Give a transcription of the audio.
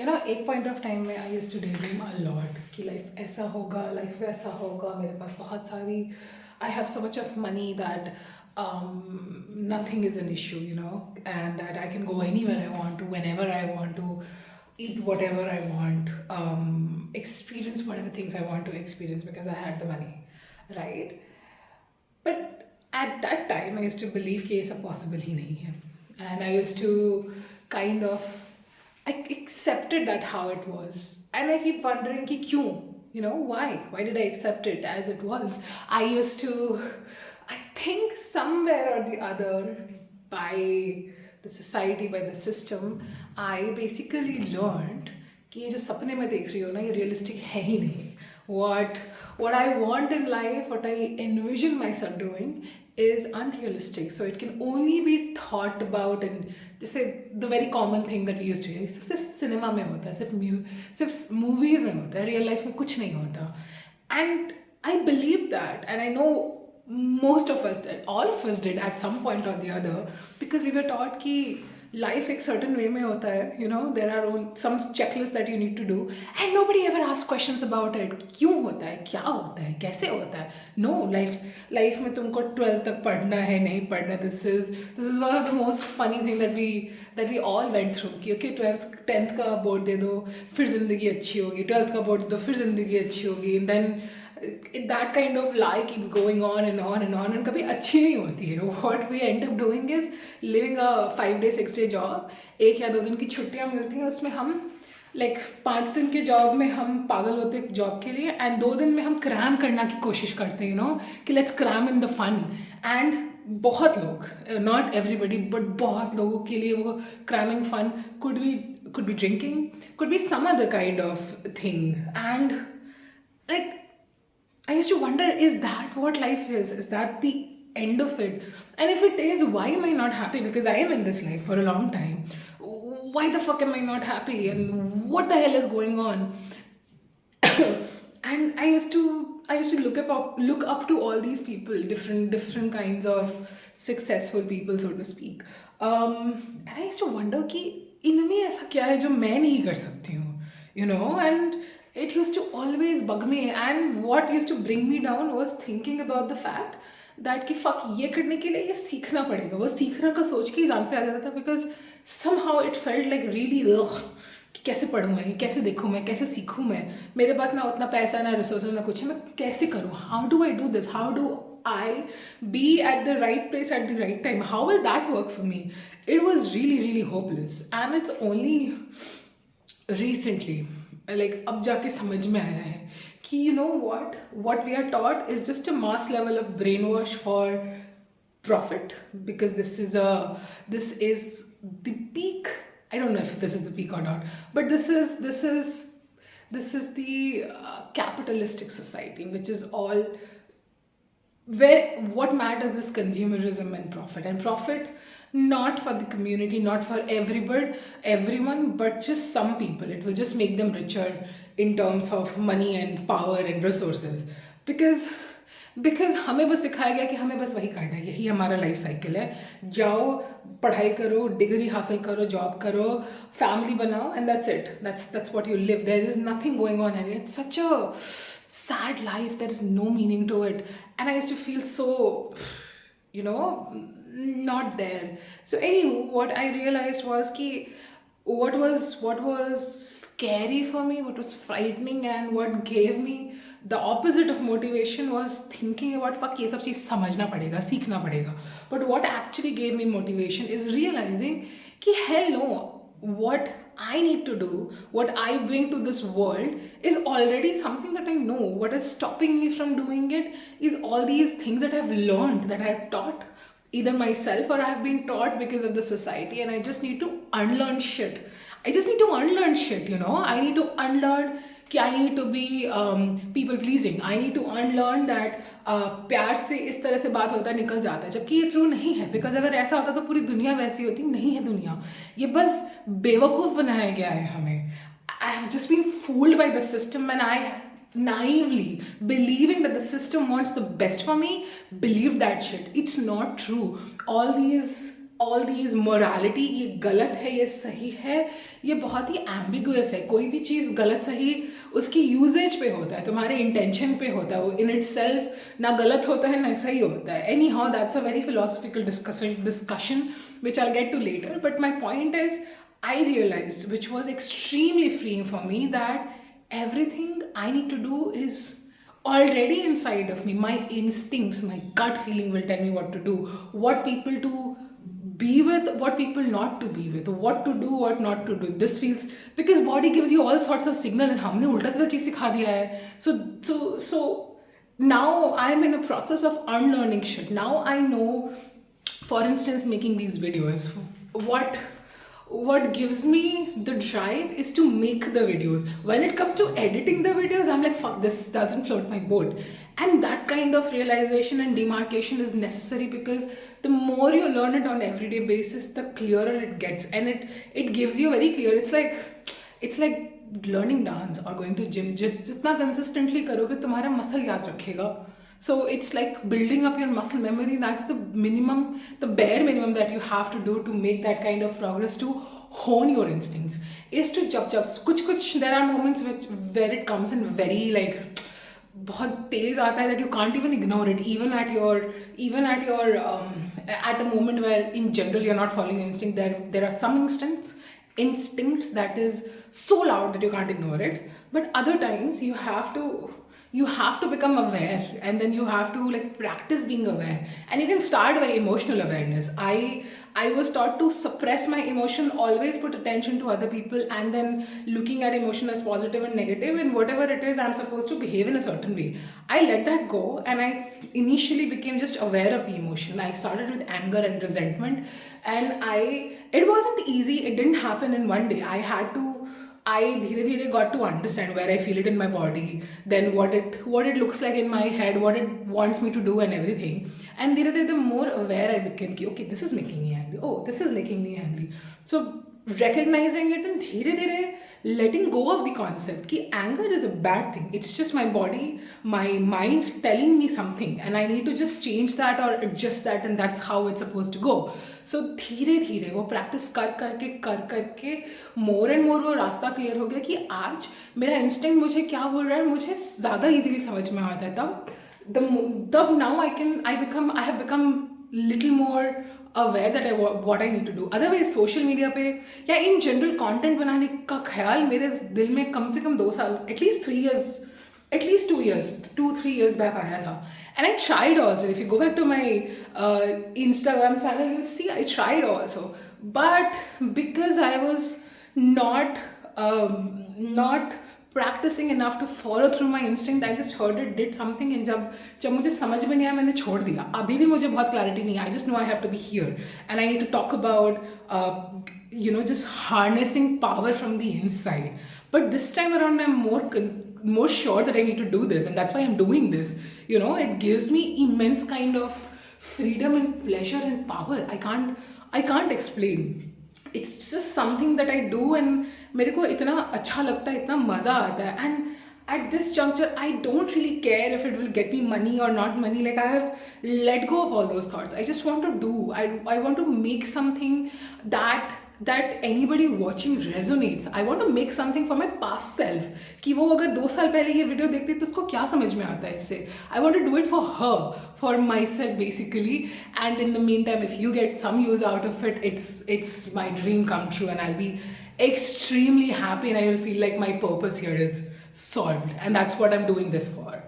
एक point of time में I used to daydream a lot कि लाइफ ऐसा होगा, लाइफ वैसा होगा, मेरे पास बहुत सारी, I have so much of money that nothing is an issue, and that I can go anywhere I want to, whenever I want to, eat whatever I want, experience whatever things I want to experience because I had the money, right? But at that time, I used to believe कि ये सब possible ही नहीं है. And I used to kind of, I accepted that how it was. And I keep wondering कि क्यों? Why? Why did I accept it as it was? I used to, I think somewhere or the other, by the society, by the system, I basically learned कि ये जो सपने में देख रही हो ना, ये रियलिस्टिक है ही नहीं. What I want in life, what I envision myself doing is unrealistic. So it can only be thought about, and just say the very common thing that we used to hear, सिर्फ cinema में होता है, सिर्फ movies में होता है, real life में कुछ नहीं होता. And I believe that, and I know most of us did, all of us did at some point or the other, because we were taught कि life एक certain way में होता है, there are some checklists that you need to do, and nobody ever asks questions about it. क्यों होता है, क्या होता है, कैसे होता है? No, life में तुमको 12th तक पढ़ना है, नहीं पढ़ना. This is one of the most funny thing that we all went through कि okay, 12th 10th का बोर्ड दे दो, फिर जिंदगी अच्छी होगी, 12th का बोर्ड दे दो, फिर जिंदगी अच्छी होगी, and then that kind of lie keeps going on and on and on, and कभी अच्छी नहीं होती है. What we end up doing is living a 5-day 6-day job. एक या 2 दिन की छुट्टियाँ मिलती हैं, उसमें हम लाइक 5 दिन के जॉब में हम पागल होते हैं जॉब के लिए, एंड 2 दिन में हम क्रैम करना की कोशिश करते हैं, कि let's cram in the fun. And बहुत लोग, नॉट एवरीबडी बट बहुत लोगों के लिए वो cramming fun could be drinking, could be some other kind of thing. And like, I used to wonder, is that what life is? Is that the end of it? And if it is, why am I not happy? Because I am in this life for a long time. Why the fuck am I not happy? And what the hell is going on? And I used to look up to all these people, different kinds of successful people, so to speak. And I used to wonder कि इनमें ऐसा क्या है जो मैं नहीं कर सकती हूँ, and it used to always bug me. And what used to bring me down was thinking about the fact that कि fuck, ये करने के लिए ये सीखना पड़ेगा. वो सीखना का सोच के ही जान पे आ जाता था, because somehow it felt like really ugh, कि कैसे पढ़ूँ मैं, कैसे देखूँ मैं, कैसे सीखूँ मैं, मेरे पास ना उतना पैसा, ना रिसोर्सेज, ना कुछ है, मैं कैसे करूँ? How do I do this? How do I be at the right place at the right time? How will that work for me? It was really, really hopeless. And it's only recently, like अब जाके समझ में आया है कि what we are taught is just a mass level of brainwash for profit, because this is the peak. I don't know if this is the peak or not, but this is the capitalistic society, which is all where what matters is consumerism and profit, not for the community, not for everyone, but just some people. It will just make them richer in terms of money and power and resources, because हमें बस सिखाया गया कि हमें बस वही करना है, यही हमारा लाइफ साइकिल है. जाओ, पढ़ाई करो, डिग्री हासिल करो, जॉब करो, फैमिली बनाओ, and that's it. That's what you live. There is nothing going on, and it's such a sad life. There is no meaning to it, and I used to feel so, not there. So anywho, what I realized was ki what was scary for me, what was frightening, and what gave me the opposite of motivation was thinking about fuck, ये सब चीज़ समझना पड़ेगा, सीखना पड़ेगा. But what actually gave me motivation is realizing कि hell no, what I need to do, what I bring to this world is already something that I know. What is stopping me from doing it is all these things that I've learned, that I've taught either myself or I've been taught because of the society, and I just need to unlearn shit. I just need to unlearn shit, I need to unlearn कि I need to be people pleasing. I need to unlearn that प्यार से इस तरह से बात होता है, निकल जाता है, जबकि ये ट्रू नहीं है. बिकॉज अगर ऐसा होता तो पूरी दुनिया वैसी होती. नहीं है दुनिया, ये बस बेवकूफ़ बनाया गया है हमें. I have just been fooled by the system, and I naively believing that the system wants the best for me, believe that shit. It's not true. All these morality, ये गलत है ये सही है, ये बहुत ही एम्बिगुअस है. कोई भी चीज़ गलत सही उसकी यूजेज पे होता है, तुम्हारे इंटेंशन पे होता है. वो इन इट सेल्फ ना गलत होता है ना सही होता है. Any how that's a very philosophical discussion which I'll get to later. But my point is, I realized, which was extremely freeing for me, that everything I need to do is already inside of me. My instincts, my gut feeling will tell me what to do, what people to be with, what people not to be with, what to do, what not to do. This feels, because body gives you all sorts of signal and हमने उल्टा सीधा चीज सिखा दिया है. So now I'm in a process of unlearning shit. Now I know, for instance, making these videos, what gives me the drive is to make the videos. When it comes to editing the videos, I'm like, fuck, this doesn't float my boat. And that kind of realization and demarcation is necessary, because the more you learn it on everyday basis, the clearer it gets. And it gives you very clear. It's like learning dance or going to gym. जितना consistently करोगे तुम्हारा muscle याद रखेगा. So it's like building up your muscle memory. That's the minimum, the bare minimum that you have to do to make that kind of progress, to hone your instincts. Is to jab kuch there are moments where it comes in very like बहुत तेज आता है, that you can't even ignore it, even at your at a moment where in general you're not following instinct. There are some instincts that is so loud that you can't ignore it. But other times you have to become aware, and then you have to like practice being aware. And you can start by emotional awareness. I was taught to suppress my emotion, always put attention to other people, and then looking at emotion as positive and negative, and whatever it is, I'm supposed to behave in a certain way. I let that go, and I initially became just aware of the emotion. I started with anger and resentment, and it wasn't easy. It didn't happen in one day. I धीरे धीरे got to understand where I feel it in my body, then what it looks like in my head, what it wants me to do, and everything. And धीरे धीरे the more aware I became कि okay, this is making me angry, oh, this is making me angry. So recognizing it and धीरे धीरे letting go of the concept कि anger is a bad thing. It's just my body, my mind telling me something, and I need to just change that or adjust that, and that's how it's supposed to go. So धीरे धीरे वो practice कर करके more and more वो रास्ता clear हो गया कि आज मेरा इंस्टिंक्ट मुझे क्या बोल रहा है, मुझे ज़्यादा इजीली समझ में आता है. तब now I have become little more aware that what I need to do. Otherwise social media पे या इन जनरल कंटेंट बनाने का ख्याल मेरे दिल में कम से कम 2 साल, at least 2-3 years back आया था. And I tried also. If you go back to my Instagram channel, you'll see I tried also. But because I was not practicing enough to follow through my instinct, I just heard it, did something, and जब मुझे समझ में नहीं आया, मैंने छोड़ दिया. अभी भी मुझे बहुत clarity नहीं है. I just know I have to be here, and I need to talk about just harnessing power from the inside. But this time around, I'm more sure that I need to do this, and that's why I'm doing this. It gives me immense kind of freedom and pleasure and power. I can't explain. It's just something that I do, and मेरे को इतना अच्छा लगता है, इतना मज़ा आता है. And at this juncture, I don't really care if it will get me money or not money. Like, I have let go of all those thoughts. I just want to do. I want to make something that anybody watching resonates. I want to make something for my past self. कि वो अगर 2 साल पहले ये video देखती तो उसको क्या समझ में आता है इससे. I want to do it for her, for myself basically. And in the meantime, if you get some use out of it, it's my dream come true, and I'll be extremely happy, and I will feel like my purpose here is solved, and that's what I'm doing this for.